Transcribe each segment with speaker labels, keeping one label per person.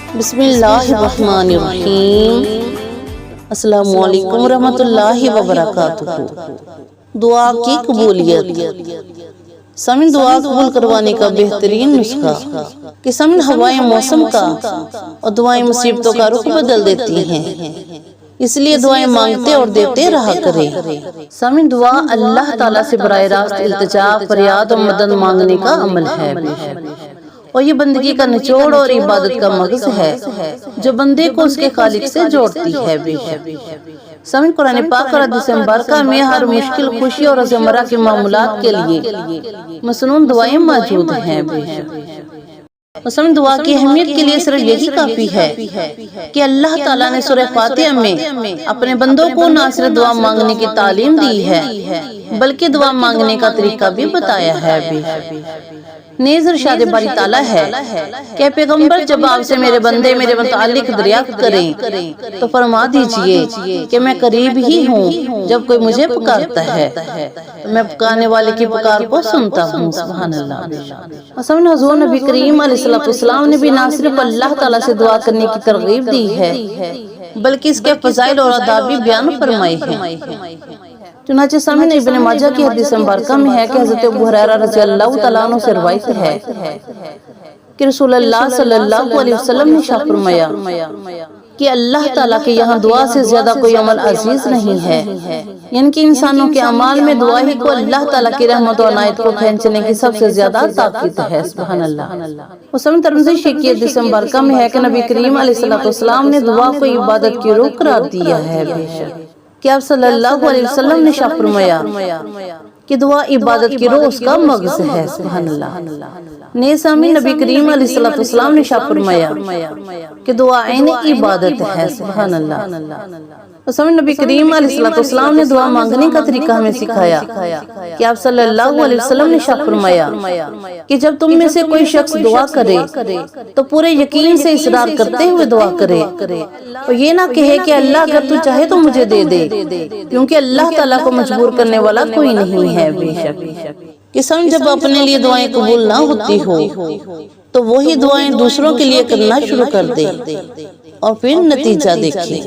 Speaker 1: بسم اللہ الرحمن الرحیم۔ السلام علیکم ورحمۃ اللہ وبرکاتہ۔ دعا کی قبولیت۔ سامعین، دعا قبول کروانے کا بہترین نسخہ کہ سامعین ہوائیں موسم کا اور دعائیں مصیبتوں کا رخ بدل دیتی ہیں، اس لیے دعائیں مانگتے اور دیتے رہا کریں۔ سامعین، دعا اللہ تعالیٰ سے براہ راست التجا، فریاد اور مدد مانگنے کا عمل ہے، اور یہ بندگی کا نچوڑ اور عبادت کا مغز ہے جو بندے کو اس کے خالق سے جوڑتی ہے۔ سامعین، قرآن پاک اور حدیث مبارکہ میں ہر مشکل، خوشی اور روزمرہ کے معاملات کے لیے مسنون دعائیں موجود ہیں۔ سامعین، دعا کی اہمیت کے لیے صرف یہی کافی ہے کہ اللہ تعالیٰ نے سورہ فاتحہ میں اپنے بندوں کو نہ صرف دعا مانگنے کی تعلیم دی ہے بلکہ دعا مانگنے کا طریقہ بھی بتایا ہے۔ نیز ارشاد باری تعالیٰ ہے کہ پیغمبر، جب آپ سے میرے بندے میرے متعلق دریافت کریں تو فرما دیجئے کہ میں قریب ہی ہوں، جب کوئی مجھے پکارتا ہے تو میں پکارنے والے کی پکار کو سنتا ہوں۔ سبحان اللہ۔ سامعین، حضور نبی کریم علیہ السلام نے بھی نہ صرف اللہ تعالیٰ سے دعا کرنے کی ترغیب دی ہے بلکہ اس کے فضائل اور آداب بھی بیان فرمائے ہیں۔ چنانچہ سامعین، ابن ماجہ کی حدیث مبارکہ میں ہے کہ حضرت ابو ہریرہ رضی اللہ تعالیٰ عنہ سے روایت ہے کہ رسول اللہ صلی اللہ علیہ وسلم نے ارشاد فرمایا کہ اللہ تعالیٰ کے یہاں دعا سے زیادہ کوئی عمل عزیز نہیں ہے، یعنی کہ انسانوں کے اعمال میں دعا ہی کو اللہ تعالیٰ کی رحمت و عنایت کو کھینچنے کی سب سے زیادہ طاقت ہے۔ سبحان اللہ۔ سامعین، ترمذی شریف کی حدیث مبارکہ میں ہے کہ نبی کریم علیہ السلام نے دعا کو عبادت کی روح قرار دیا ہے، کہ آپ صلی اللہ علیہ وسلم نے ارشاد فرمایا کہ دعا عبادت کی روح اس کا مغز ہے۔ سبحان اللہ۔ نیز سامعین، نبی کریم علیہ السلام نے ارشاد فرمایا کہ دعا عین عبادت ہے۔ سبحان اللہ۔ سامعین، نبی کریم علیہ السلام نے دعا مانگنے کا طریقہ ہمیں سکھایا کہ آپ صلی اللہ علیہ وسلم نے ارشاد فرمایا کہ جب تم میں سے کوئی شخص دعا کرے تو پورے یقین سے اصرار کرتے ہوئے دعا کرے، اور یہ نہ کہے کہ اللہ اگر تو چاہے تو مجھے دے دے، کیونکہ اللہ تعالیٰ کو مجبور کرنے والا کوئی نہیں ہے۔ بے شک کہ سامعین، جب اپنے لیے دعائیں قبول نہ ہوتی ہو تو وہی دعائیں دوسروں کے لیے کرنا شروع کر دے اور پھر نتیجہ دیکھے،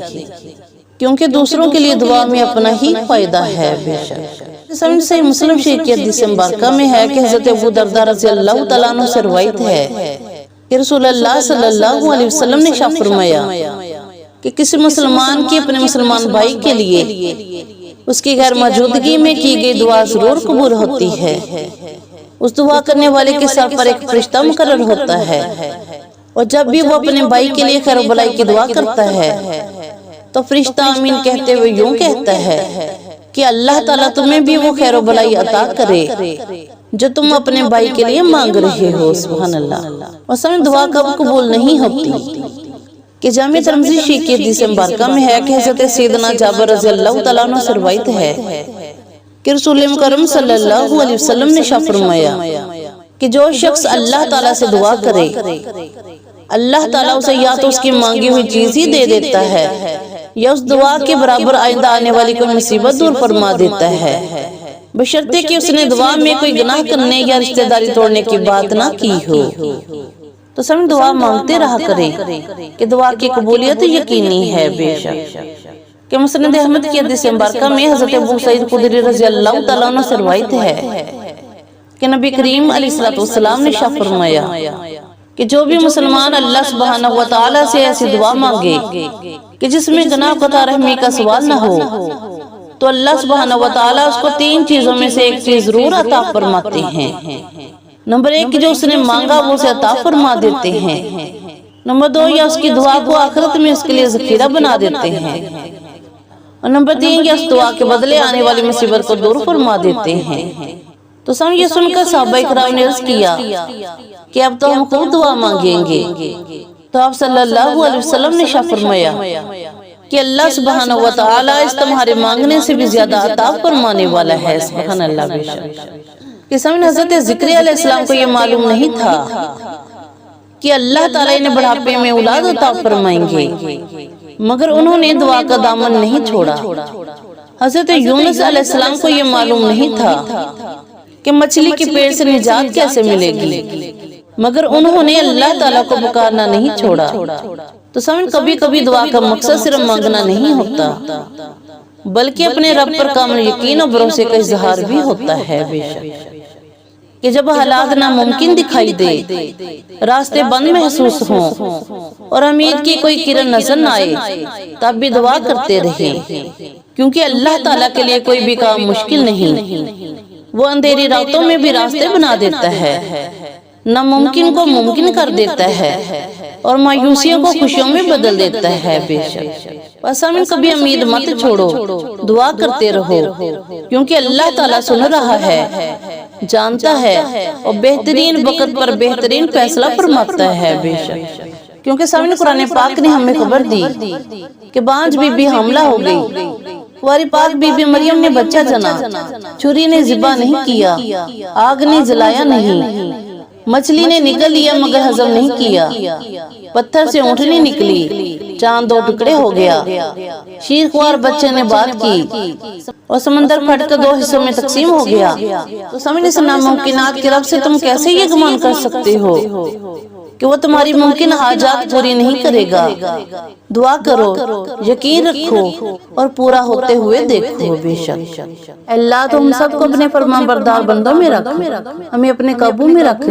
Speaker 1: کیونکہ دوسروں کے لیے دعا میں اپنا ہی فائدہ ہے۔ بے شک سامعین، صحیح مسلم شریف کی حدیث مبارکہ میں ہے کہ حضرت ابو درداء رضی اللہ تعالیٰ عنہ سے روایت ہے کہ رسول اللہ صلی اللہ علیہ وسلم نے ارشاد فرمایا کہ کسی مسلمان کی اپنے مسلمان بھائی کے لیے اس کی غیر موجودگی میں کی گئی دعا ضرور قبول ہوتی ہے۔ اس دعا کرنے والے کے سر پر ایک فرشتہ مقرر ہوتا ہے، اور جب بھی وہ اپنے بھائی کے لیے خیر و بھلائی کی دعا کرتا ہے تو فرشتہ آمین کہتے ہوئے یوں کہتا ہے کہ اللہ تعالیٰ تمہیں بھی وہ خیر و بھلائی عطا کرے جو تم اپنے بھائی کے لیے مانگ رہے ہو۔ سبحان اللہ۔ اور سامعین، دعا کب قبول نہیں ہوتی کہ جامع ترمذی شریف کی حدیث مبارکہ میں ہے کہ حضرت سیدنا جابر رضی اللہ تعالیٰ عنہ سے روایت ہے کہ رسول مکرم صلی اللہ علیہ وسلم نے ارشاد فرمایا کہ جو شخص اللہ تعالیٰ سے دعا کرے، اللہ تعالیٰ اسے یا تو اس کی مانگی ہوئی چیز ہی دے دیتا ہے یا اس دعا کے برابر آئندہ آنے والی کوئی مصیبت دور فرما دیتا ہے، بشرطے کہ اس نے دعا میں کوئی گناہ کرنے یا رشتہ داری توڑنے کی بات نہ کی ہو۔ تو سامعین، دعا مانگتے رہا کریں کہ دعا کی قبولیت یقینی ہے۔ بے شک کہ مسند احمد کی حدیث مبارکہ میں حضرت ابو سعید خدری رضی اللہ تعالیٰ عنہ سے روایت ہے کہ نبی کریم علیہ السلام نے ارشاد فرمایا کہ جو بھی مسلمان اللہ سبحانہ و تعالیٰ سے ایسی دعا مانگے کہ جس میں گناہ قطع رحمی کا سوال نہ ہو تو اللہ سبحانہ و تعالیٰ اس کو 3 چیزوں میں سے ایک چیز ضرور عطا فرماتے ہیں۔ نمبر 1 کہ جو اس نے مانگا وہ اسے عطا فرما دیتے ہیں۔ نمبر 2 یا اس کی دعا کو آخرت میں اس کے لیے ذخیرہ بنا دیتے ہیں، اور نمبر 3 یا اس دعا کے بدلے آنے والی مصیبت کو دور فرما دیتے ہیں۔ تو سامعین، یہ سن کر صحابہ کرام نے عرض کیا کہ اب تو ہم خود دعا مانگیں گے، تو آپ صلی اللہ علیہ وسلم نے ارشاد فرمایا کہ اللہ سبحانہ و تعالیٰ اس تمہارے مانگنے سے بھی زیادہ عطا فرمانے والا ہے۔ سبحان اللہ۔ بے شک کہ سامعین، حضرت ذکریا علیہ السلام کو یہ معلوم نہیں تھا کہ اللہ تعالیٰ انہیں بڑھاپے میں اولاد عطا فرمائیں گے، مگر انہوں نے دعا کا دامن نہیں چھوڑا۔ حضرت یونس علیہ السلام کو یہ معلوم نہیں تھا کہ مچھلی کے پیٹ سے نجات کیسے ملے گی، مگر انہوں نے اللہ تعالیٰ کو پکارنا نہیں چھوڑا۔ تو سمجھ کبھی کبھی دعا کا مقصد صرف مانگنا نہیں ہوتا بلکہ اپنے رب پر کامل یقین اور بھروسے کا اظہار بھی ہوتا ہے۔ بے شک کہ جب حالات ناممکن دکھائی دے، راستے بند محسوس ہوں اور امید کی کوئی کرن نظر نہ آئے، تب بھی دعا کرتے رہیں، کیونکہ اللہ تعالیٰ کے لیے کوئی بھی کام مشکل نہیں۔ وہ اندھیری راتوں میں بھی راستے بنا دیتا ہے، ناممکن کو ممکن کر دیتا ہے اور مایوسیوں کو خوشیوں میں بدل دیتا ہے۔ بے شک بس ہمیں کبھی امید مت چھوڑو، دعا کرتے رہو، کیونکہ اللہ تعالیٰ سن رہا ہے، جانتا ہے اور بہترین وقت پر بہترین فیصلہ فرماتا ہے۔ بے شک کیونکہ سامنے قرآن پاک نے ہمیں خبر دی کہ بانجھ بی بی حاملہ ہو گئی، واری پاک بی بی مریم نے بچہ جنا، چھری نے ذبح نہیں کیا، آگ نے جلایا نہیں، مچھلی نے نگل لیا مگر ہضم نہیں کیا، پتھر سے اونٹنی نکلی، چاند دو ٹکڑے ہو گیا، شیر خوار بچے نے بات کی اور سمندر پھٹ کر 2 حصوں میں تقسیم ہو گیا۔ تو سمجھ اس ناممکنات کے رب سے تم کیسے یہ گمان کر سکتے ہو کہ وہ تمہاری ممکن حاجات پوری نہیں کرے گا؟ دعا کرو، یقین رکھو اور پورا ہوتے ہوئے دیکھو۔ بے شک اللہ تو ہم سب کو اپنے فرمان بردار بندوں میں رکھ، ہمیں اپنے قابو میں رکھ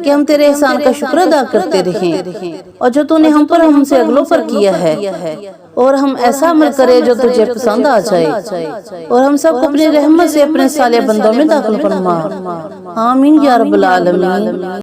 Speaker 1: کہ ہم تیرے احسان کا شکر ادا کرتے رہیں، اور جو تو نے ہم پر ہم سے اگلوں پر کیا ہے، اور ہم ایسا عمل کرے جو تجھے پسند آ جائے، اور ہم سب کو اپنی رحمت سے اپنے صالح بندوں میں داخل فرما۔ آمین یا رب العالمین۔